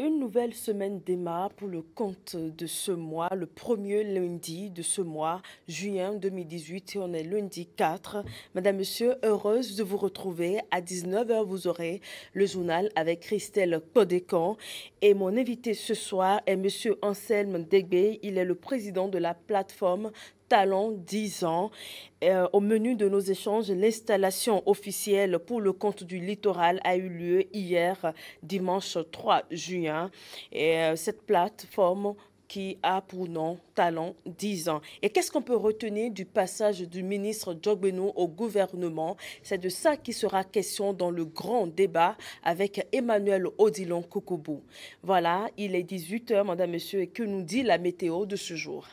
Une nouvelle semaine démarre pour le compte de ce mois, le premier lundi de ce mois, juin 2018, et on est lundi 4. Madame, Monsieur, heureuse de vous retrouver. À 19 heures, vous aurez le journal avec Christelle Codécan. Et mon invité ce soir est Monsieur Anselme Degbe. Il est le président de la plateforme Talent 10 ans. Au menu de nos échanges, l'installation officielle pour le compte du littoral a eu lieu hier, dimanche 3 juin. Cette plateforme qui a pour nom Talent 10 ans. Et qu'est-ce qu'on peut retenir du passage du ministre Djogbeno au gouvernement? C'est de ça qui sera question dans le grand débat avec Emmanuel Odilon Kokoubou. Voilà, il est 18 heures, madame, monsieur, et que nous dit la météo de ce jour?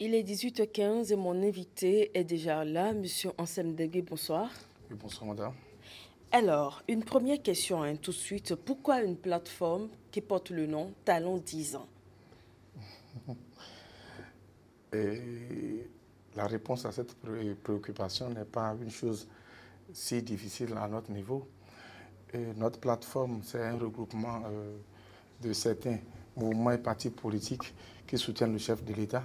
Il est 18h15 et mon invité est déjà là, Monsieur Anselme Degbe, bonsoir. Oui, bonsoir madame. Alors, une première question tout de suite. Pourquoi une plateforme qui porte le nom Talent 10 ans? Et la réponse à cette préoccupation n'est pas une chose si difficile à notre niveau. Notre plateforme, c'est un regroupement de certains mouvements et partis politiques qui soutiennent le chef de l'État.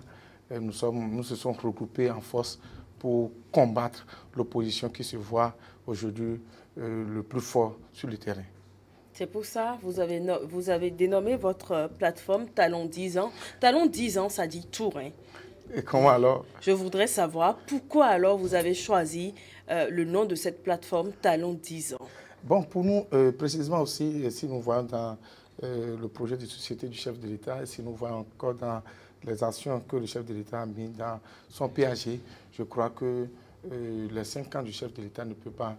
Nous se sommes regroupés en force pour combattre l'opposition qui se voit aujourd'hui le plus fort sur le terrain. C'est pour ça que vous avez dénommé votre plateforme Talent 10 ans. Talent 10 ans, ça dit tout, hein? Et comment alors? Je voudrais savoir pourquoi alors vous avez choisi le nom de cette plateforme Talent 10 ans. Bon, pour nous, précisément aussi, si nous voyons dans le projet de société du chef de l'État, et si nous voyons encore dans les actions que le chef de l'État a mis dans son PAG, je crois que les 5 ans du chef de l'État ne peut pas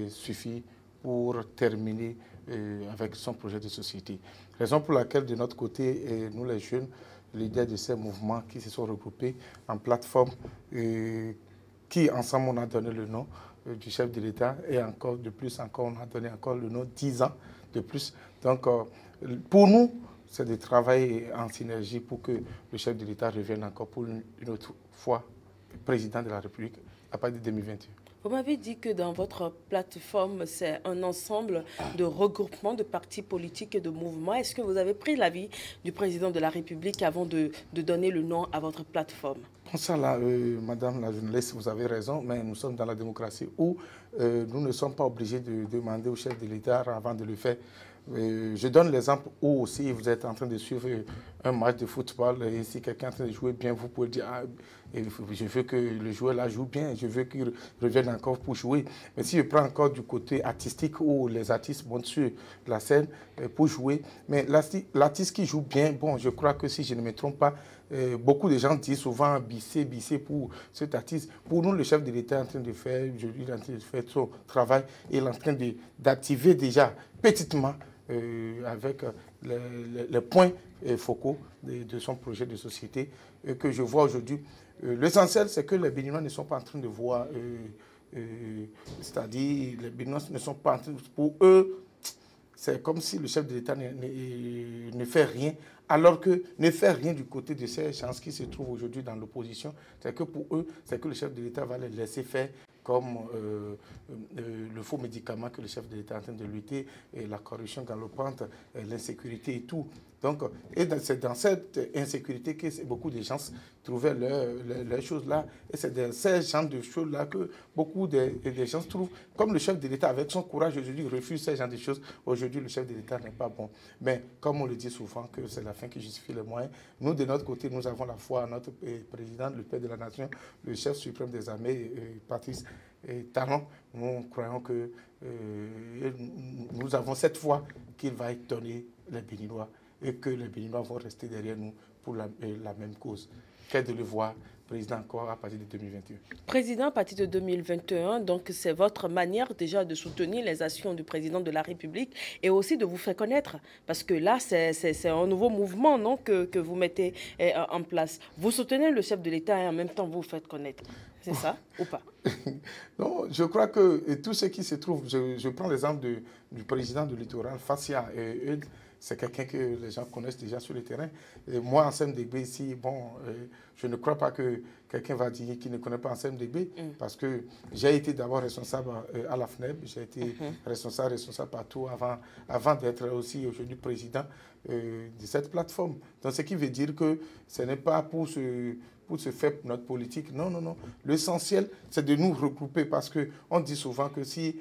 suffire pour terminer avec son projet de société. Raison pour laquelle, de notre côté, nous les jeunes, leaders de ces mouvements qui se sont regroupés en plateforme, qui ensemble on a donné le nom du chef de l'État, et encore de plus, encore on a donné encore le nom 10 ans de plus. Donc pour nous, c'est de travailler en synergie pour que le chef de l'État revienne encore pour une autre fois président de la République à partir de 2021. Vous m'avez dit que dans votre plateforme, c'est un ensemble de regroupements de partis politiques et de mouvements. Est-ce que vous avez pris l'avis du président de la République avant de donner le nom à votre plateforme? Pour ça, là, madame la journaliste, vous avez raison, mais nous sommes dans la démocratie où nous ne sommes pas obligés de demander au chef de l'État avant de le faire. Je donne l'exemple où aussi vous êtes en train de suivre un match de football et si quelqu'un est en train de jouer bien, vous pouvez dire ah, je veux que le joueur là joue bien, je veux qu'il revienne encore pour jouer. Mais si je prends encore du côté artistique où les artistes montent sur la scène pour jouer, mais l'artiste qui joue bien, bon, je crois que si je ne me trompe pas, beaucoup de gens disent souvent bissé pour cet artiste. Pour nous, le chef de l'État est en train de faire, il est en train de faire son travail et il est en train d'activer déjà petitement avec les points focaux de son projet de société que je vois aujourd'hui. L'essentiel, c'est que les Béninois ne sont pas en train de voir, c'est-à-dire les Béninois ne sont pas en train de, pour eux, c'est comme si le chef de l'État ne fait rien, alors que ne faire rien du côté de ces gens qui se trouvent aujourd'hui dans l'opposition, c'est que pour eux, c'est que le chef de l'État va les laisser faire comme le faux médicament que le chef de l'État est en train de lutter, et la corruption galopante, l'insécurité et tout. Donc, et c'est dans cette insécurité que beaucoup de gens trouvaient leurs choses là. Et c'est dans ces genres de choses là que beaucoup de gens trouvent, comme le chef de l'État, avec son courage aujourd'hui, refuse ces genres de choses. Aujourd'hui, le chef de l'État n'est pas bon. Mais comme on le dit souvent, que c'est la fin qui justifie les moyens, nous, de notre côté, nous avons la foi à notre président, le père de la nation, le chef suprême des armées, Patrice Talon. Nous croyons que nous avons cette foi qu'il va étonner les Béninois et que les Béninois vont rester derrière nous pour la même cause. Qu'est de le voir président encore à partir de 2021. Président à partir de 2021, donc c'est votre manière déjà de soutenir les actions du président de la République et aussi de vous faire connaître. Parce que là, c'est un nouveau mouvement non, que vous mettez en place. Vous soutenez le chef de l'État et en même temps vous vous faites connaître. C'est ça ou pas? Non, je crois que tous ceux qui se trouvent, je prends l'exemple du président du littoral, Fassia, c'est quelqu'un que les gens connaissent déjà sur le terrain. Et moi, en CMDB, ici, bon, je ne crois pas que quelqu'un va dire qu'il ne connaît pas en CMDB, parce que j'ai été d'abord responsable à la FNEB, j'ai été responsable partout avant d'être aussi aujourd'hui président de cette plateforme. Donc, ce qui veut dire que ce n'est pas pour se faire notre politique. Non, non, non. L'essentiel, c'est de nous regrouper parce qu'on dit souvent que si...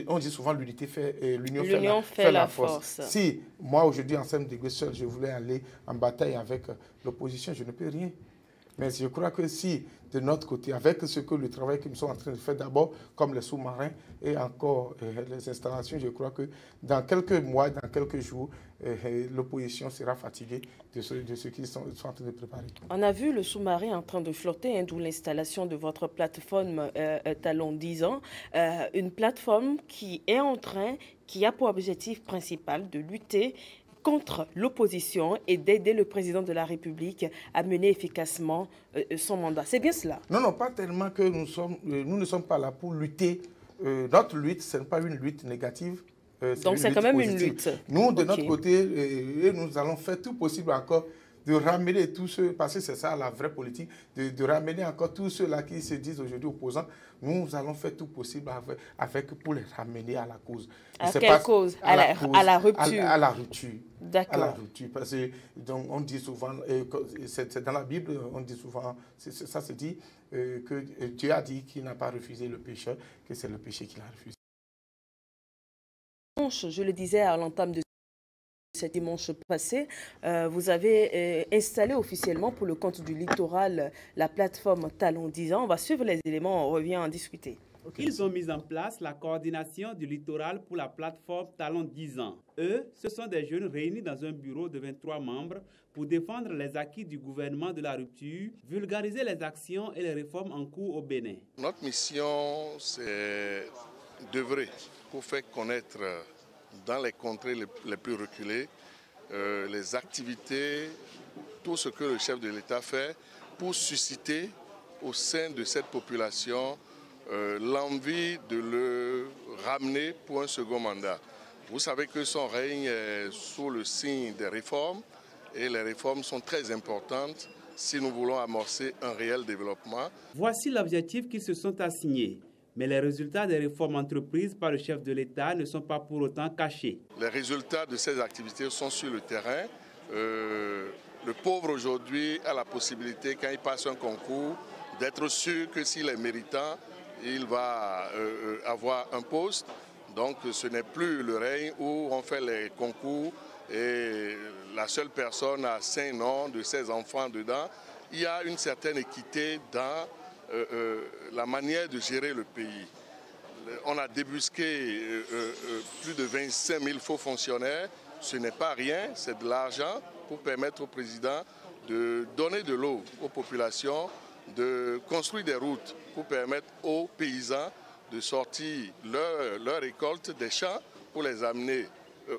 on dit souvent l'unité fait l'union fait la force. Si moi aujourd'hui en CMDB seul je voulais aller en bataille avec l'opposition, je ne peux rien. Mais je crois que si de notre côté, avec le travail que nous sommes en train de faire d'abord, comme les sous-marins et encore les installations, je crois que dans quelques mois, dans quelques jours, l'opposition sera fatiguée de ce qu'ils sont en train de préparer. On a vu le sous-marin en train de flotter, hein, d'où l'installation de votre plateforme Talon 10 ans, une plateforme qui a pour objectif principal de lutter contre l'opposition et d'aider le président de la République à mener efficacement son mandat. C'est bien cela? Non, non, pas tellement que nous ne sommes pas là pour lutter. Notre lutte, ce n'est pas une lutte négative. Donc c'est quand même positive. Une lutte. Nous, de notre côté, nous allons faire tout possible encore de ramener tous ceux, parce que c'est ça la vraie politique, de ramener encore tous ceux-là qui se disent aujourd'hui opposants. Nous allons faire tout possible pour les ramener à la cause. À quelle cause? À la rupture. À la rupture. D'accord. À la rupture. Parce que donc, on dit souvent, c'est dans la Bible, on dit souvent, ça se dit que Dieu a dit qu'il n'a pas refusé le pécheur, que c'est le péché qu'il a refusé. Je le disais à l'entame de ce dimanche passé, vous avez installé officiellement pour le compte du littoral la plateforme Talon 10 ans. On va suivre les éléments, on revient en discuter. Okay. Ils ont mis en place la coordination du littoral pour la plateforme Talon 10 ans. Eux, ce sont des jeunes réunis dans un bureau de 23 membres pour défendre les acquis du gouvernement de la rupture, vulgariser les actions et les réformes en cours au Bénin. Notre mission, c'est d'œuvrer pour faire connaître dans les contrées les plus reculées les activités, tout ce que le chef de l'État fait pour susciter au sein de cette population l'envie de le ramener pour un second mandat. Vous savez que son règne est sous le signe des réformes et les réformes sont très importantes si nous voulons amorcer un réel développement. Voici l'objectif qu'ils se sont assignés. Mais les résultats des réformes entreprises par le chef de l'État ne sont pas pour autant cachés. Les résultats de ces activités sont sur le terrain. Le pauvre aujourd'hui a la possibilité, quand il passe un concours, d'être sûr que s'il est méritant, il va avoir un poste. Donc ce n'est plus le règne où on fait les concours et la seule personne a 5 noms de ses enfants dedans. Il y a une certaine équité dans la manière de gérer le pays. On a débusqué plus de 25 000 faux fonctionnaires. Ce n'est pas rien, c'est de l'argent pour permettre au président de donner de l'eau aux populations, de construire des routes pour permettre aux paysans de sortir leur récolte des champs pour les amener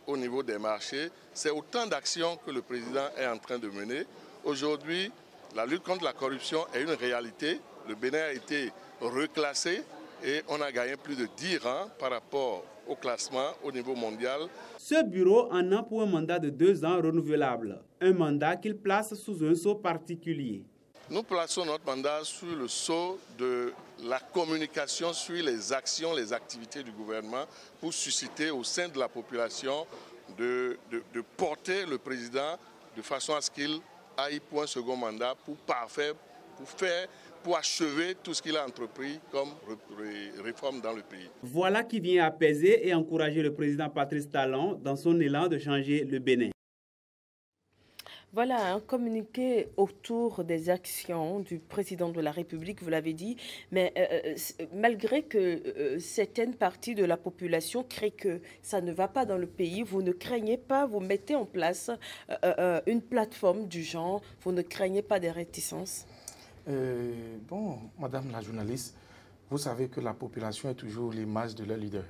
au niveau des marchés. C'est autant d'actions que le président est en train de mener. Aujourd'hui, la lutte contre la corruption est une réalité. Le Bénin a été reclassé et on a gagné plus de 10 rangs par rapport au classement au niveau mondial. Ce bureau en a pour un mandat de 2 ans renouvelable, un mandat qu'il place sous un sceau particulier. Nous plaçons notre mandat sous le sceau de la communication sur les actions, les activités du gouvernement pour susciter au sein de la population de porter le président de façon à ce qu'il aille pour un second mandat pour achever tout ce qu'il a entrepris comme réforme dans le pays. Voilà qui vient apaiser et encourager le président Patrice Talon dans son élan de changer le Bénin. Voilà, un communiqué autour des actions du président de la République, vous l'avez dit, mais malgré que certaines parties de la population créent que ça ne va pas dans le pays, vous ne craignez pas, vous mettez en place une plateforme du genre, vous ne craignez pas des réticences? Bon, madame la journaliste, vous savez que la population est toujours l'image de leur leader.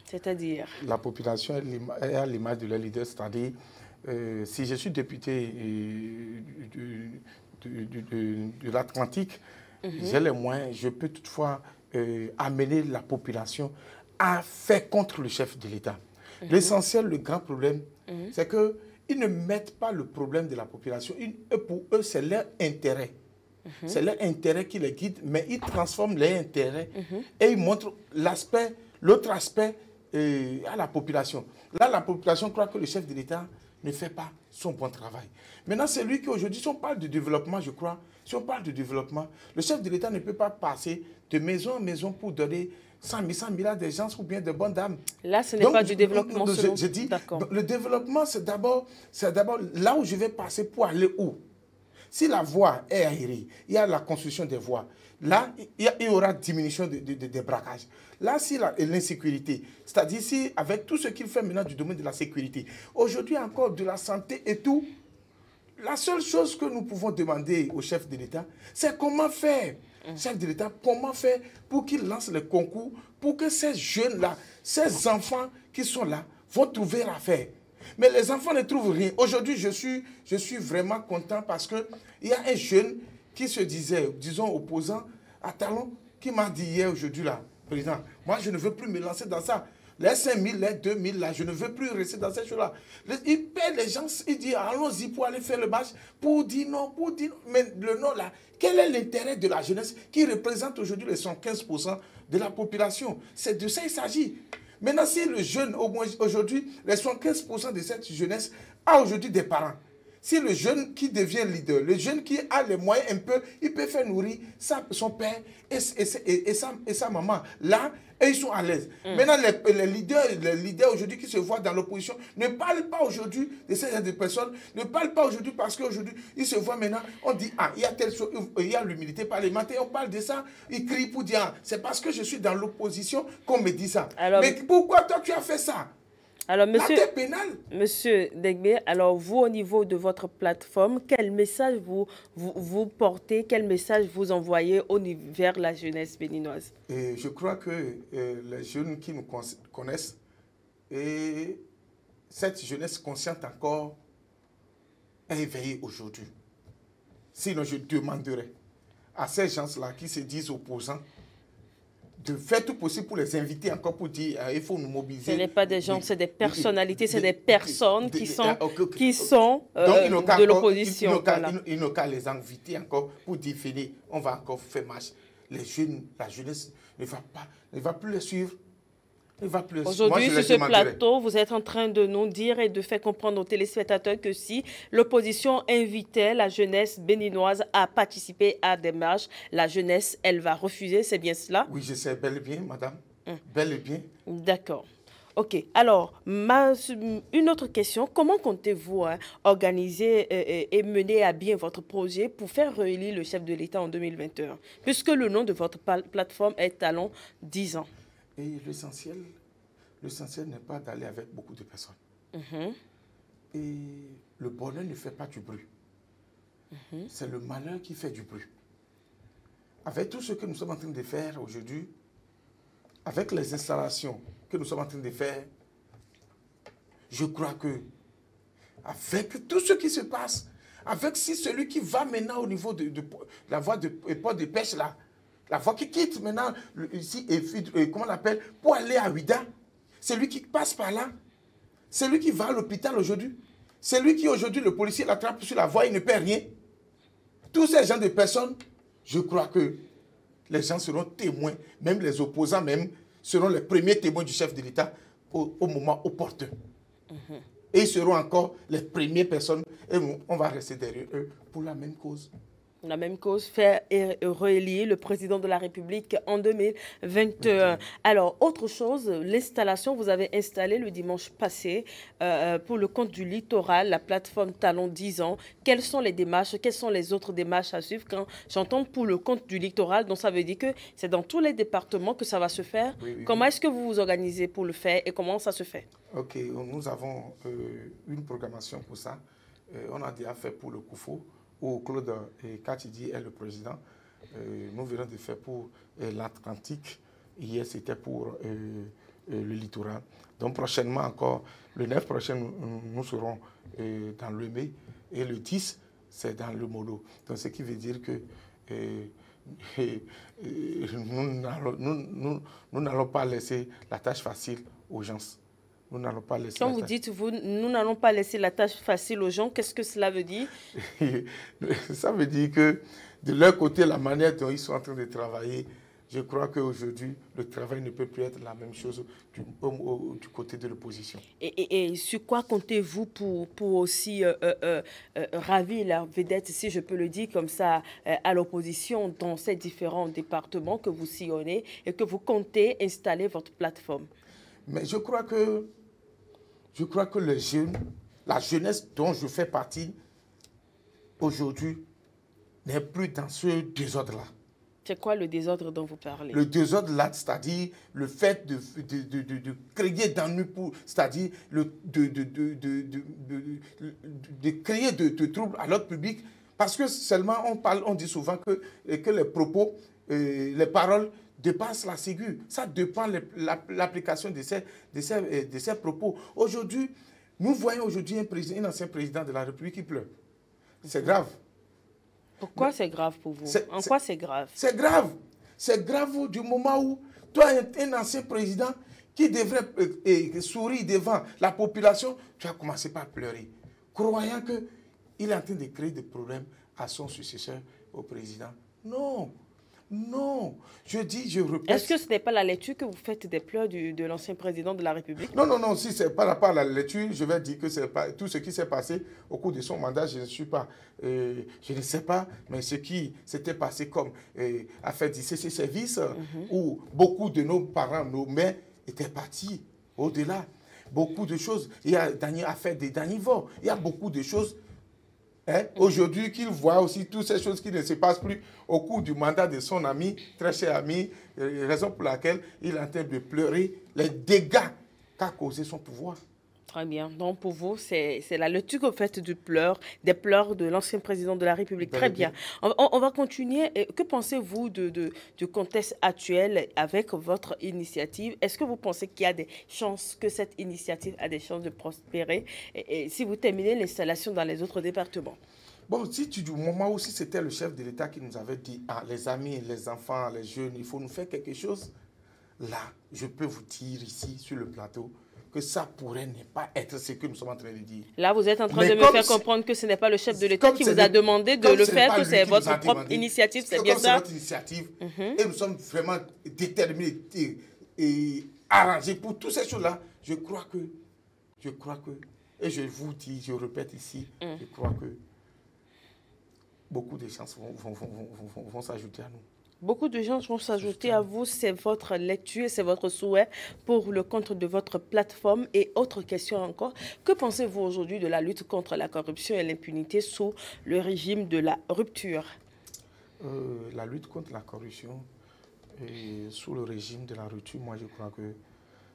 C'est-à-dire? La population est à l'image de leur leader, c'est-à-dire si je suis député de l'Atlantique, j'ai les moyens, je peux toutefois amener la population à faire contre le chef de l'État. L'essentiel, le grand problème, c'est qu'ils ne mettent pas le problème de la population. Pour eux, c'est leur intérêt. C'est leur intérêt qui les guide, mais ils transforment leur intérêt et ils montrent l'autre aspect à la population. Là, la population croit que le chef de l'État ne fait pas son bon travail. Maintenant, c'est lui qui aujourd'hui, si on parle de développement, je crois, si on parle de développement, le chef de l'État ne peut pas passer de maison en maison pour donner 100 000 à des gens ou bien de bonnes dames. Là, ce n'est pas du développement selon... Je dis, le développement, c'est d'abord là où je vais passer pour aller où. Si la voie est aérée, il y a la construction des voies. Là, il y aura diminution des braquages. Là, si l'insécurité, c'est-à-dire si avec tout ce qu'il fait maintenant du domaine de la sécurité, aujourd'hui encore de la santé et tout, la seule chose que nous pouvons demander au chef de l'État, c'est comment faire, chef de l'État, comment faire pour qu'il lance les concours, pour que ces jeunes-là, ces enfants qui sont là, vont trouver à faire. Mais les enfants ne trouvent rien. Aujourd'hui, je suis vraiment content parce qu'il y a un jeune qui se disait, disons, opposant à Talon, qui m'a dit hier, aujourd'hui, là, président, moi, je ne veux plus me lancer dans ça. Les 5 000, les 2 000, là, je ne veux plus rester dans ces choses-là. Il paie les gens, il dit, allons-y pour aller faire le match, pour dire non, Mais le non, là, quel est l'intérêt de la jeunesse qui représente aujourd'hui les 115% de la population? C'est de ça qu'il s'agit. Maintenant, si le jeune, au moins aujourd'hui, les 75% de cette jeunesse a aujourd'hui des parents. Si le jeune qui devient leader, le jeune qui a les moyens un peu, il peut faire nourrir son père et sa maman. Là, et ils sont à l'aise. Maintenant, les leaders aujourd'hui qui se voient dans l'opposition ne parlent pas aujourd'hui de ces personnes, ne parlent pas aujourd'hui parce qu'aujourd'hui, ils se voient maintenant, on dit, ah, il y a telle chose, il y a l'humilité parlementaire, on parle de ça, ils crient pour dire, ah, c'est parce que je suis dans l'opposition qu'on me dit ça. Alors, mais pourquoi toi tu as fait ça? Alors, monsieur Degbe, alors vous, au niveau de votre plateforme, quel message vous portez, quel message vous envoyez vers la jeunesse béninoise? Et je crois que les jeunes qui nous connaissent, et cette jeunesse consciente encore est éveillée aujourd'hui. Sinon, je demanderais à ces gens-là qui se disent opposants de faire tout possible pour les inviter encore pour dire il faut nous mobiliser. Ce n'est pas des gens, c'est des personnalités, c'est des personnes qui sont de l'opposition. Il n'ont qu'à les inviter encore pour dire fini, on va encore faire marche. Les jeunes, la jeunesse ne va plus les suivre. Aujourd'hui, sur ce plateau, vous êtes en train de nous dire et de faire comprendre aux téléspectateurs que si l'opposition invitait la jeunesse béninoise à participer à des marches, la jeunesse, elle va refuser, c'est bien cela? Oui, je sais bel et bien, madame. Bel et bien. D'accord. OK. Alors, une autre question. Comment comptez-vous organiser et mener à bien votre projet pour faire réélire le chef de l'État en 2021, puisque le nom de votre plateforme est Talon 10 ans? Et l'essentiel n'est pas d'aller avec beaucoup de personnes. Et le bonheur ne fait pas du bruit. C'est le malheur qui fait du bruit. Avec tout ce que nous sommes en train de faire aujourd'hui, avec les installations que nous sommes en train de faire, je crois que avec tout ce qui se passe, avec si celui qui va maintenant au niveau de la voie de port de pêche là, la voie qui quitte maintenant ici, comment on l'appelle, pour aller à Ouida, c'est lui qui passe par là, c'est lui qui va à l'hôpital aujourd'hui, c'est lui qui aujourd'hui, le policier l'attrape sur la voie, il ne paie rien. Tous ces gens de personnes, je crois que les gens seront témoins, même les opposants même, seront les premiers témoins du chef de l'État au moment opportun. Et ils seront encore les premières personnes, et on va rester derrière eux pour la même cause. La même cause, faire réélire le président de la République en 2021. Alors, autre chose, l'installation, vous avez installé le dimanche passé pour le compte du littoral, la plateforme Talon 10 ans. Quelles sont les démarches, quelles sont les autres démarches à suivre quand j'entends pour le compte du littoral? Donc, ça veut dire que c'est dans tous les départements que ça va se faire. Comment est-ce que vous vous organisez pour le faire et comment ça se fait? Ok, nous avons une programmation pour ça. On a déjà fait pour le Koufou, où Claude Katidi est le président. Nous venons de faire pour l'Atlantique. Hier, c'était pour le littoral. Donc, prochainement encore, le 9 prochain, nous serons dans le mai. Et le 10, c'est dans le Molo. Donc, ce qui veut dire que nous n'allons pas laisser la tâche facile aux gens. Nous n'allons pas laisser. Quand vous dites nous n'allons pas laisser la tâche facile aux gens, qu'est-ce que cela veut dire? Ça veut dire que de leur côté, la manière dont ils sont en train de travailler, je crois qu'aujourd'hui, le travail ne peut plus être la même chose du côté de l'opposition. Et sur quoi comptez-vous pour aussi ravir la vedette, si je peux le dire comme ça, à l'opposition dans ces différents départements que vous sillonnez et que vous comptez installer votre plateforme? Mais je crois que les jeunes, la jeunesse dont je fais partie, aujourd'hui, n'est plus dans ce désordre-là. C'est quoi le désordre dont vous parlez? Le désordre-là, c'est-à-dire le fait de créer d'ennui, c'est-à-dire de créer de troubles à l'ordre public, parce que seulement on dit souvent que les propos, les paroles dépassent la ciguë. Ça dépend de l'application de ces propos. Aujourd'hui, nous voyons aujourd'hui un ancien président de la République qui pleure. C'est grave. Pourquoi c'est grave pour vous? En quoi c'est grave? C'est grave. C'est grave du moment où toi, un ancien président qui devrait sourire devant la population, tu as commencé par pleurer, croyant qu'il est en train de créer des problèmes à son successeur, au président. Non. Non, je répète. Est-ce que ce n'est pas la lecture que vous faites des pleurs de l'ancien président de la République? Non, si ce n'est pas la lecture, je vais dire que c'est pas tout ce qui s'est passé au cours de son mandat, je ne sais pas, mais ce qui s'était passé comme affaire d'ICC service, où beaucoup de nos parents, nos mères étaient partis au-delà. Beaucoup de choses, il y a l'affaire des Danivores, il y a beaucoup de choses. Aujourd'hui, qu'il voit aussi toutes ces choses qui ne se passent plus au cours du mandat de son ami, très cher ami, raison pour laquelle il est en train de pleurer les dégâts qu'a causé son pouvoir. Très bien. Donc, pour vous, c'est la lecture que vous faites des pleurs de l'ancien président de la République. Très bien. On va continuer. Que pensez-vous du contexte actuel avec votre initiative? Est-ce que vous pensez qu'il y a des chances que cette initiative a des chances de prospérer et si vous terminez l'installation dans les autres départements? Bon, si tu dis au moment où c'était le chef de l'État qui nous avait dit, les amis, les enfants, les jeunes, il faut nous faire quelque chose, là, je peux vous dire ici, sur le plateau, que ça pourrait ne pas être ce que nous sommes en train de dire. Là, vous êtes en train de me faire comprendre que ce n'est pas le chef de l'État qui vous a demandé de le faire, que c'est votre propre initiative, c'est bien ça? C'est notre initiative et nous sommes vraiment déterminés et arranger pour toutes ces choses-là, je crois que, et je vous dis, je répète ici, je crois que beaucoup de gens vont s'ajouter à nous. Beaucoup de gens vont s'ajouter à vous, c'est votre lecture, c'est votre souhait pour le compte de votre plateforme. Et autre question encore, que pensez-vous aujourd'hui de la lutte contre la corruption et l'impunité sous le régime de la rupture? La lutte contre la corruption et sous le régime de la rupture, moi je crois que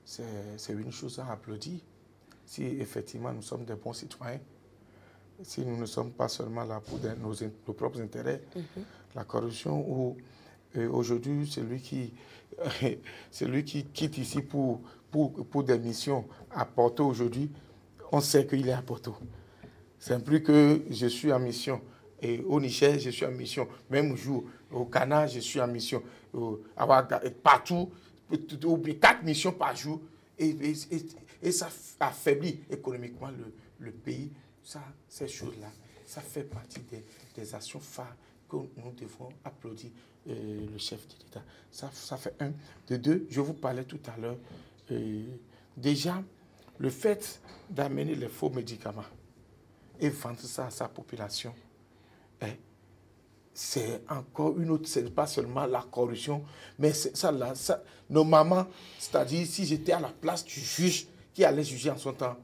c'est une chose à applaudir. Si effectivement nous sommes des bons citoyens, si nous ne sommes pas seulement là pour nos propres intérêts, la corruption ou aujourd'hui celui qui quitte ici pour des missions à Porto aujourd'hui, on sait qu'il est à Porto. C'est plus que je suis en mission. Et au Niger, je suis en mission. Même jour, au Ghana, je suis en mission. Partout, 4 missions par jour. Et ça affaiblit économiquement le pays. Ça, ces choses-là, ça fait partie des actions phares que nous devons applaudir le chef de l'État. Ça fait un. De deux, je vous parlais tout à l'heure. Déjà, le fait d'amener les faux médicaments et vendre ça à sa population, c'est encore une autre, c'est pas seulement la corruption, mais nos mamans, c'est-à-dire si j'étais à la place du juge qui allait juger en son temps,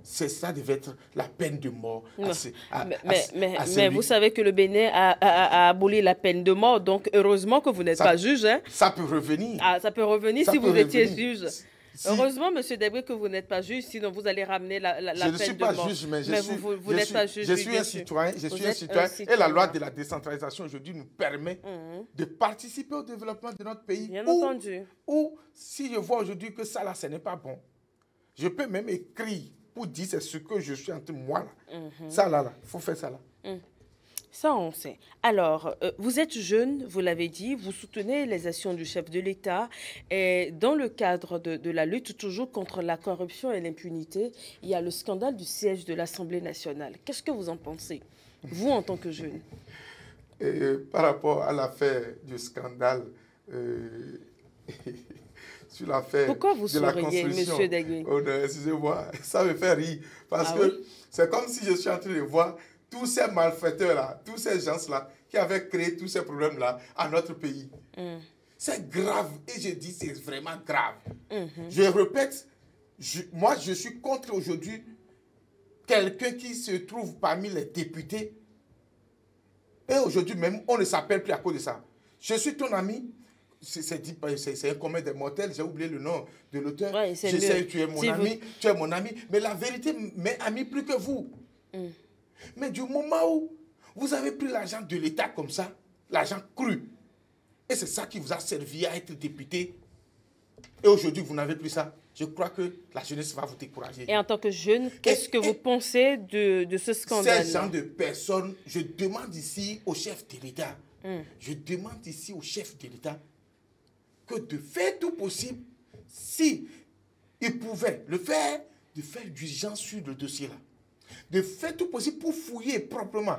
ça devait être la peine de mort. Mais vous savez que le Bénin a aboli la peine de mort, donc heureusement que vous n'êtes pas juge. Hein? Ça peut revenir. Ah, ça peut revenir si vous étiez juge. Si. Heureusement, M. Debré, que vous n'êtes pas juge, sinon vous allez ramener la peine de mort. Je ne suis pas juge, mais vous n'êtes pas juge. Je suis un citoyen. Et la loi de la décentralisation aujourd'hui nous permet de participer au développement de notre pays. Bien entendu. Ou si je vois aujourd'hui que ça là, ce n'est pas bon, je peux même écrire pour dire c'est ce que je suis en train de moi là. Ça là, il faut faire ça là. Ça, on sait. Alors, vous êtes jeune, vous l'avez dit, vous soutenez les actions du chef de l'État. Et dans le cadre de la lutte toujours contre la corruption et l'impunité, il y a le scandale du siège de l'Assemblée nationale. Qu'est-ce que vous en pensez, vous, en tant que jeune? Par rapport à l'affaire du scandale sur l'affaire de la construction... M. Degué? Excusez-moi, ça me fait rire. Parce que c'est comme si je suis en train de voir tous ces malfaiteurs-là, tous ces gens-là qui avaient créé tous ces problèmes-là à notre pays. C'est grave. Et je dis, c'est vraiment grave. Je répète, moi, je suis contre aujourd'hui quelqu'un qui se trouve parmi les députés. Et aujourd'hui même, on ne s'appelle plus à cause de ça. Je suis ton ami. C'est un commun des mortels. J'ai oublié le nom de l'auteur. Ouais, je sais, tu es mon ami, tu es mon ami. Mais la vérité m'est ami plus que vous. Mais du moment où vous avez pris l'argent de l'État comme ça, l'argent cru, et c'est ça qui vous a servi à être député, et aujourd'hui vous n'avez plus ça, je crois que la jeunesse va vous décourager. Et en tant que jeune, qu'est-ce que vous pensez de ce scandale? Ces gens de personnes, je demande ici au chef de l'État, que de faire tout possible, si il pouvait le faire, de faire d'urgence sur le dossier-là. De faire tout possible pour fouiller proprement,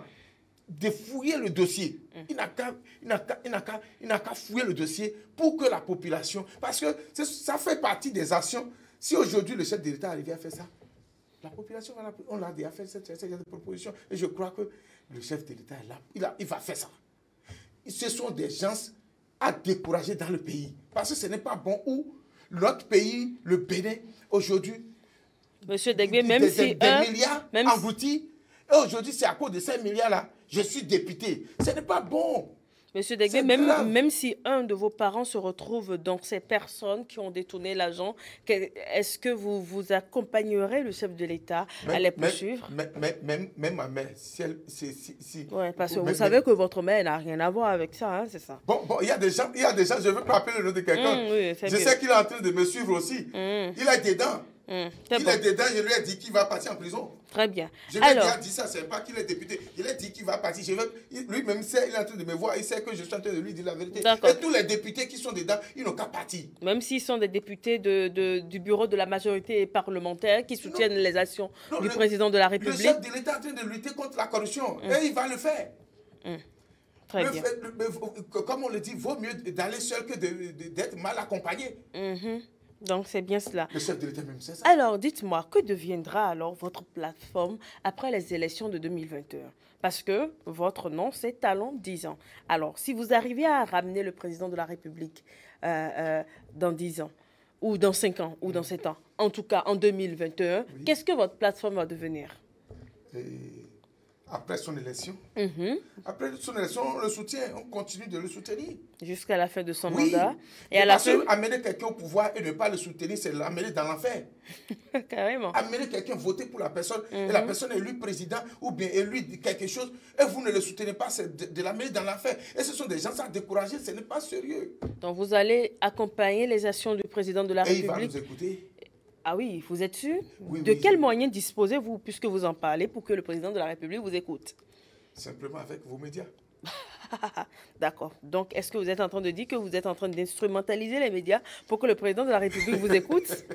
de fouiller le dossier. Il n'a qu'à fouiller le dossier pour que la population... Parce que ça fait partie des actions. Si aujourd'hui le chef de l'État arrivait à faire ça, la population, on l'a déjà fait cette proposition. Et je crois que le chef de l'État est là. Il va faire ça. Ce sont des gens à décourager dans le pays. Parce que ce n'est pas bon où notre pays, le Bénin, aujourd'hui... Monsieur Degué, même si des milliards engloutis, et aujourd'hui c'est à cause de ces milliards-là, je suis député. Ce n'est pas bon. Monsieur Degué, même si un de vos parents se retrouve dans ces personnes qui ont détourné l'argent, est-ce que vous accompagnerez le chef de l'État à les poursuivre? Même ma mère, si elle... Oui, parce que vous savez que votre mère n'a rien à voir avec ça, hein, c'est ça. Bon, il y a des gens, je ne veux pas appeler le nom de quelqu'un. Oui, je sais qu'il est en train de me suivre aussi. Il est dedans. Est dedans, je lui ai dit qu'il va partir en prison. Très bien. Je lui ai dit ça, c'est pas qu'il est député. Je lui ai dit qu'il va partir. Lui-même, il est en train de me voir, il sait que je suis en train de lui dire la vérité. Et tous les députés qui sont dedans, ils n'ont qu'à partir. Même s'ils sont des députés du bureau de la majorité parlementaire qui soutiennent les actions du président de la République. Le chef de l'État est en train de lutter contre la corruption. Et il va le faire. Très bien. Comme on le dit, vaut mieux d'aller seul que d'être mal accompagné. Donc, c'est bien cela. Le chef de l'État même, c'est ça. Alors, dites-moi, que deviendra alors votre plateforme après les élections de 2021? Parce que votre nom, c'est Talon 10 ans. Alors, si vous arrivez à ramener le président de la République dans 10 ans, ou dans 5 ans, ou dans 7 ans, en tout cas en 2021, Oui. qu'est-ce que votre plateforme va devenir? Après son élection, après son élection, on le soutient, on continue de le soutenir. Jusqu'à la fin de son Oui, mandat. Et et à la parce fin... que amener quelqu'un au pouvoir et ne pas le soutenir, c'est l'amener dans l'enfer. Carrément. Amener quelqu'un, voter pour la personne, et la personne est élue président ou bien élue quelque chose, et vous ne le soutenez pas, c'est de l'amener dans l'enfer. Et ce sont des gens à décourager, ce n'est pas sérieux. Donc, vous allez accompagner les actions du président de la Et il va République. nous écouter. Ah oui, vous êtes sûr? Oui, De oui, quels je- moyens disposez-vous, puisque vous en parlez, pour que le président de la République vous écoute? Simplement avec vos médias. D'accord. Donc, est-ce que vous êtes en train de dire que vous êtes en train d'instrumentaliser les médias pour que le président de la République vous écoute?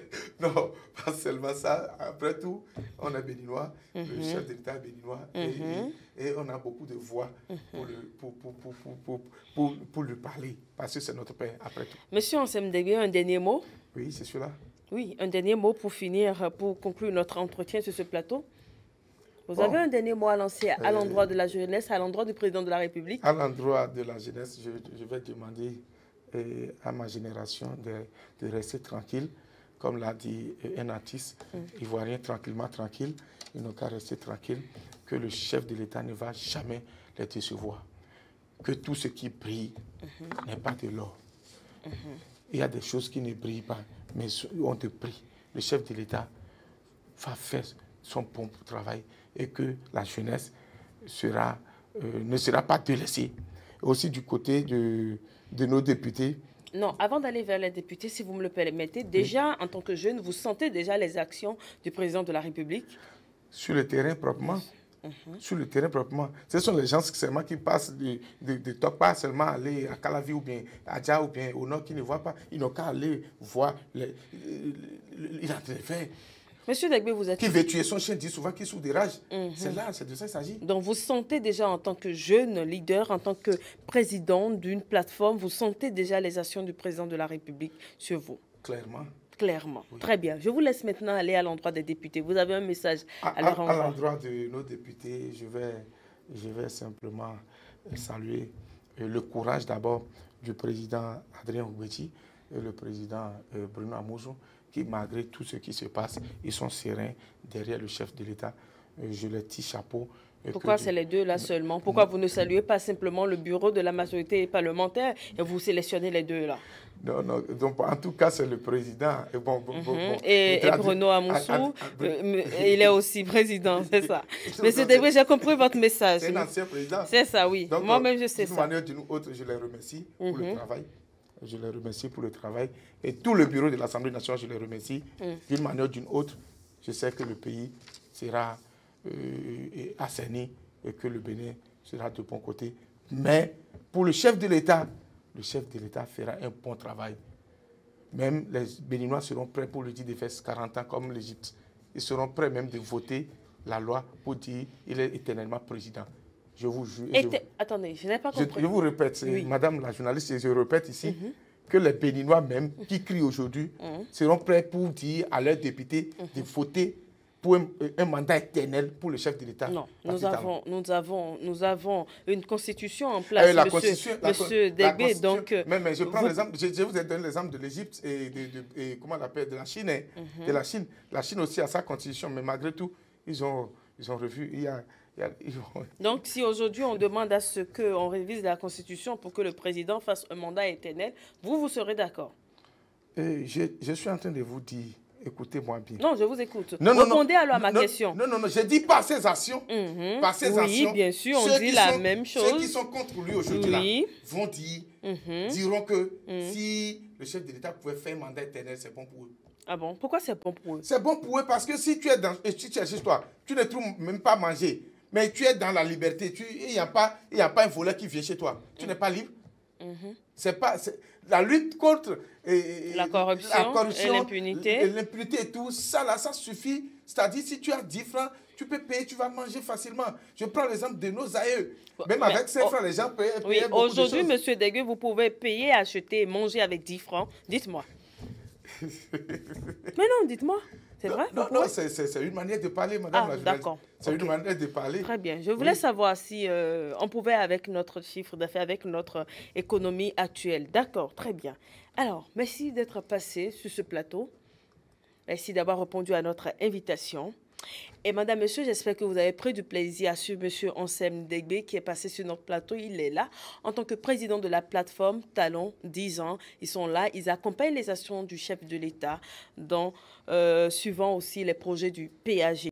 Non, pas seulement ça. Après tout, on est béninois, le chef de l'État est béninois, et on a beaucoup de voix pour lui parler, parce que c'est notre père, après tout. Monsieur Ansem Degbe, un dernier mot? Oui, c'est cela. Oui, un dernier mot pour finir, pour conclure notre entretien sur ce plateau. Vous Bon. avez un dernier mot à lancer à l'endroit de la jeunesse, à l'endroit du président de la République? À l'endroit de la jeunesse, je vais demander à ma génération de rester tranquille. Comme l'a dit un artiste, ivoirien, tranquille. Ils n'ont qu'à rester tranquille, que le chef de l'État ne va jamais les décevoir. Que tout ce qui brille n'est pas de l'or. Il y a des choses qui ne brillent pas, mais on te prie. Le chef de l'État va faire son bon travail et que la jeunesse ne sera pas délaissée. Aussi du côté de nos députés. Non, avant d'aller vers les députés, si vous me le permettez, déjà, en tant que jeune, vous sentez déjà les actions du président de la République? Sur le terrain proprement. Sur le terrain proprement. Ce sont les gens seulement qui passent de Top, pas seulement aller à Calavi ou bien à Dja ou bien au nord qui ne voient pas. Ils n'ont qu'à aller voir. Il est en train de faire. Monsieur Degbe, vous êtes... Qui veut tuer son chien dit souvent qu'il souffre de rage. C'est là, c'est de ça qu'il s'agit. Donc, vous sentez déjà en tant que jeune leader, en tant que président d'une plateforme, vous sentez déjà les actions du président de la République sur vous? Clairement. Clairement. Oui. Très bien. Je vous laisse maintenant aller à l'endroit des députés. Vous avez un message à leur À envoyer. l'endroit de nos députés, je vais simplement saluer le courage d'abord du président Adrien Oubetti et le président Bruno Amouzou, qui, malgré tout ce qui se passe, ils sont sereins derrière le chef de l'État. Je leur tire chapeau. Pourquoi c'est les deux là seulement? Pourquoi vous ne saluez pas simplement le bureau de la majorité parlementaire et vous sélectionnez les deux là? Non, non, donc en tout cas, c'est le président. Et, Et Bruno Amouzou, il est aussi président, c'est ça. Monsieur Degbe, j'ai compris votre message. C'est un ancien président. C'est ça, oui. Donc, moi-même, je sais ça. D'une manière ou d'une autre, je les remercie pour le travail. Je les remercie pour le travail. Et tout le bureau de l'Assemblée nationale, je les remercie. D'une manière ou d'une autre, je sais que le pays sera assaini et que le Bénin sera de bon côté. Mais pour le chef de l'État fera un bon travail. Même les Béninois seront prêts pour le 10 de fesses 40 ans comme l'Égypte. Ils seront prêts même de voter la loi pour dire qu'il est éternellement président. Je vous jure. Attendez, je n'ai pas compris. Je vous répète, Oui. Madame la journaliste, et je répète ici, que les Béninois même qui crient aujourd'hui seront prêts pour dire à leurs députés de voter pour un mandat éternel pour le chef de l'État. Non, nous avons une constitution en place, monsieur Degbe, donc... Mais je prends l'exemple, je vous ai donné l'exemple de l'Égypte et comment on l'appelle, de la Chine. De la Chine. La Chine aussi a sa constitution, mais malgré tout, ils ont revu. Donc, si aujourd'hui on demande à ce qu'on révise la constitution pour que le président fasse un mandat éternel, vous serez d'accord? Je suis en train de vous dire... Écoutez-moi bien. Non, je vous écoute. Répondez alors à ma question. Non, je dis par ses actions. Par ses actions. Oui, bien sûr, on dit la même chose. Ceux qui sont contre lui aujourd'hui vont dire, diront que si le chef de l'État pouvait faire un mandat éternel, c'est bon pour eux. Ah bon? Pourquoi c'est bon pour eux? C'est bon pour eux parce que si tu es chez toi, tu ne trouves même pas manger, mais tu es dans la liberté, il n'y a pas un voleur qui vient chez toi. Tu n'es pas libre. La lutte contre la corruption et l'impunité. L'impunité et tout, ça suffit. C'est-à-dire, si tu as 10 francs, tu peux payer, tu vas manger facilement. Je prends l'exemple de nos aïeux. Même avec 5 francs, les gens payent beaucoup de choses. Aujourd'hui, monsieur Degbe, vous pouvez payer, acheter et manger avec 10 francs. Dites-moi. Mais non, dites-moi. C'est vrai? Non, non, c'est une manière de parler, madame la journaliste. D'accord. C'est une manière de parler. Très bien. Je voulais savoir si on pouvait, avec notre chiffre d'affaires, avec notre économie actuelle. D'accord, très bien. Alors, merci d'être passé sur ce plateau. Merci d'avoir répondu à notre invitation. Et madame, monsieur, j'espère que vous avez pris du plaisir à suivre monsieur Ansem Degbe qui est passé sur notre plateau. Il est là en tant que président de la plateforme Talon 10 ans. Ils sont là, ils accompagnent les actions du chef de l'État dans suivant aussi les projets du PAG.